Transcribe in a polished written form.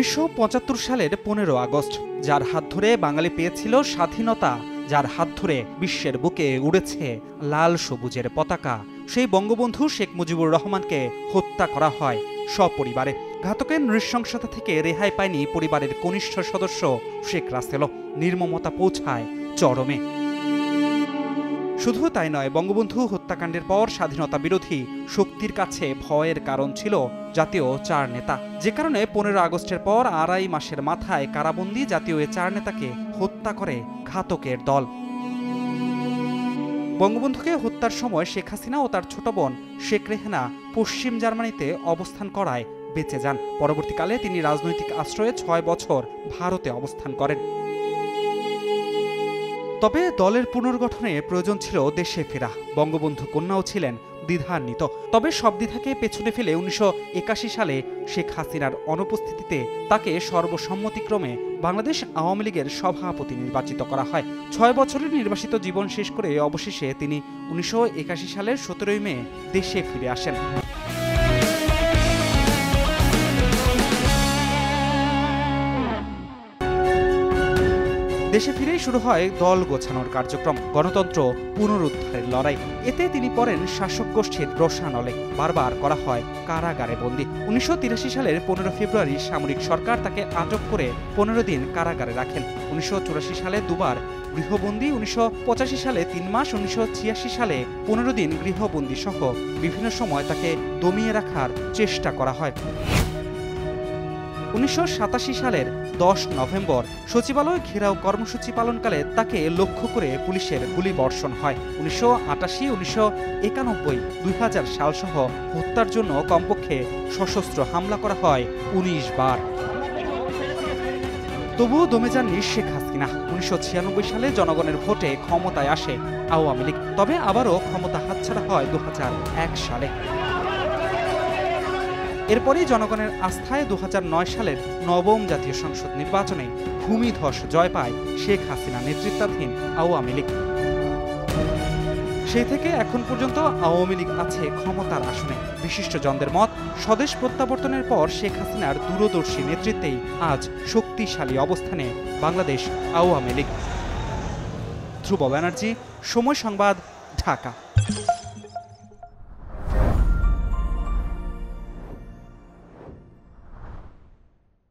1975 সালের 15 আগস্ট, যার হাত ধরে বাঙালি পেয়েছিল স্বাধীনতা, যার হাত ধরে বিশ্বের বুকে উড়েছে লাল সবুজের পতাকা, সেই বঙ্গবন্ধু শেখ মুজিবুর রহমানকে হত্যা করা হয় সপরিবারে। ঘাতকের নৃশংসতা থেকে রেহাই পায়নি পরিবারের কনিষ্ঠ সদস্য শেখ রাসেলও। নির্মমতা পৌঁছায় চরমে। শুধু তাই নয়, বঙ্গবন্ধু হত্যাকাণ্ডের পর স্বাধীনতা বিরোধী শক্তির কাছে ভয়ের কারণ ছিল জাতীয় চার নেতা, যে কারণে 15 আগস্টের পর 2.5 মাসের মাথায় কারাবন্দী জাতীয় এ চার নেতাকে হত্যা করে ঘাতকের দল। বঙ্গবন্ধুকে হত্যার সময় শেখ হাসিনা ও তার ছোট বোন শেখ রেহেনা পশ্চিম জার্মানিতে অবস্থান করায় বেঁচে যান। পরবর্তীকালে তিনি রাজনৈতিক আশ্রয়ে 6 বছর ভারতে অবস্থান করেন। তবে দলের পুনর্গঠনে প্রয়োজন ছিল দেশে ফেরা। বঙ্গবন্ধু কন্যাও ছিলেন দ্বিধান্বিত। তবে সব দ্বিধাকে পেছনে ফেলে 1981 সালে শেখ হাসিনার অনুপস্থিতিতে তাকে সর্বসম্মতিক্রমে বাংলাদেশ আওয়ামী লীগের সভাপতি নির্বাচিত করা হয়। 6 বছরের নির্বাসিত জীবন শেষ করে অবশেষে তিনি 1981 সালের 17 মে দেশে ফিরে আসেন। দেশে ফিরেই শুরু হয় দল গোছানোর কার্যক্রম, গণতন্ত্র পুনরুদ্ধারের লড়াই। এতে তিনি পড়েন শাসক গোষ্ঠীর রোষানলে, বারবার করা হয় কারাগারে বন্দী। 1983 সালের 15 ফেব্রুয়ারি সামরিক সরকার তাকে আটক করে 15 দিন কারাগারে রাখেন। 1984 সালে দুবার গৃহবন্দী, 1985 সালে 3 মাস, 1986 সালে 15 দিন গৃহবন্দী সহ বিভিন্ন সময় তাকে দমিয়ে রাখার চেষ্টা করা হয়। 1987 সালের 10 নভেম্বর সচিবালয় ঘেরাও কর্মসূচি পালনকালে তাকে লক্ষ্য করে পুলিশের গুলিবর্ষণ হয়। 1988, 1991, 2000 সাল সহ হত্যার জন্য কমপক্ষে সশস্ত্র হামলা করা হয় 19 বার। তবুও দমে যাননি শেখ হাসিনা। 1996 সালে জনগণের ভোটে ক্ষমতায় আসে আওয়ামী লীগ, তবে আবারও ক্ষমতা হাতছাড়া হয় 2001 সালে। এরপরই জনগণের আস্থায় 2009 সালের 9ম জাতীয় সংসদ নির্বাচনে ভূমিধস জয় পায় শেখ হাসিনা নেতৃত্বাধীন আওয়ামী লীগ। সেই থেকে এখন পর্যন্ত আওয়ামী লীগ আছে ক্ষমতার আসনে। বিশিষ্টজনদের মত, স্বদেশ প্রত্যাবর্তনের পর শেখ হাসিনার দূরদর্শী নেতৃত্বেই আজ শক্তিশালী অবস্থানে বাংলাদেশ আওয়ামী লীগ। ধ্রুব ব্যানার্জি, সময় সংবাদ, ঢাকা।